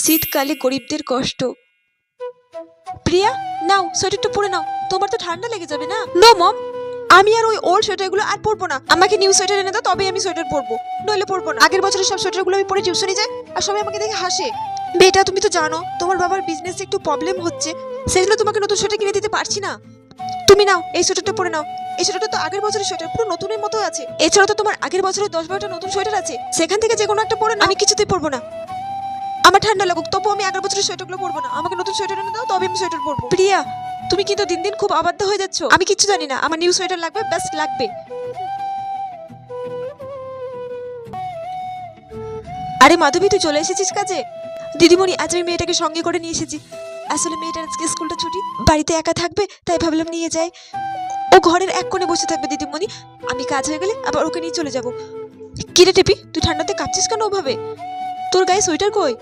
শীতকালে গরিবদের কষ্ট। প্রিয়া, নাও সোয়েটারটা পরে নাও, তোমার তো ঠান্ডা লেগে যাবে না। নো মম, আমি আর ওই ওল্ড সোয়েটারগুলো আর পরবো না। আমাকে নিউ সোয়েটার এনে দাও, তবে আমি সোয়েটার পরবো, নইলে পরবো না। আগের বছরের সব সোয়েটারগুলো আমি পরে টিউশনে যাই আর সবাই আমাকে দেখে হাসে। বেটা, তুমি তো জানো তোমার বাবার বিজনেসে একটু প্রবলেম হচ্ছে, সেজন্য তোমাকে নতুন সোয়েটার কিনে দিতে পারছি না। তুমি নাও, এই সোয়েটারটা পরে নাও। এই সোয়েটারটা তো আগের বছরের সোয়েটার, পুরো নতুনের মতো আছে। এছাড়া তো তোমার আগের বছরের 10-12টা নতুন সোয়েটার আছে, সেখান থেকে যে কোনো একটা পরে নাও। আমি কিছুতেই পরবো না, আমার ঠান্ডা লাগুক, তবু আমি আগের বছরের সোয়েটারগুলো পরবো না। আমাকে নতুন সোয়েটার এনে দাও, তবে আমি সোয়েটার পরবো। প্রিয়া, তুমি কিন্তু দিন দিন খুব অবাধ্য হয়ে যাচ্ছ। আমি কিচ্ছু জানি না, আমার নিউ সোয়েটার লাগবে, ব্যাস লাগবে। আরে মাধবী, তুই চলে এসেছিস কাজে? দিদিমণি, আজ আমি মেয়েটাকে সঙ্গে করে নিয়ে এসেছি। আসলে মেয়েটার আজকে স্কুলটা ছুটি, বাড়িতে একা থাকবে, তাই ভাবলাম নিয়ে যাই। ও ঘরের এক কোণে বসে থাকবে দিদিমণি, আমি কাজ হয়ে গেলে আবার ওকে নিয়ে চলে যাব। কিরে টেপি, তুই ঠান্ডাতে কাঁপছিস কেন ওভাবে? তোর গায়ে সোয়েটার কই?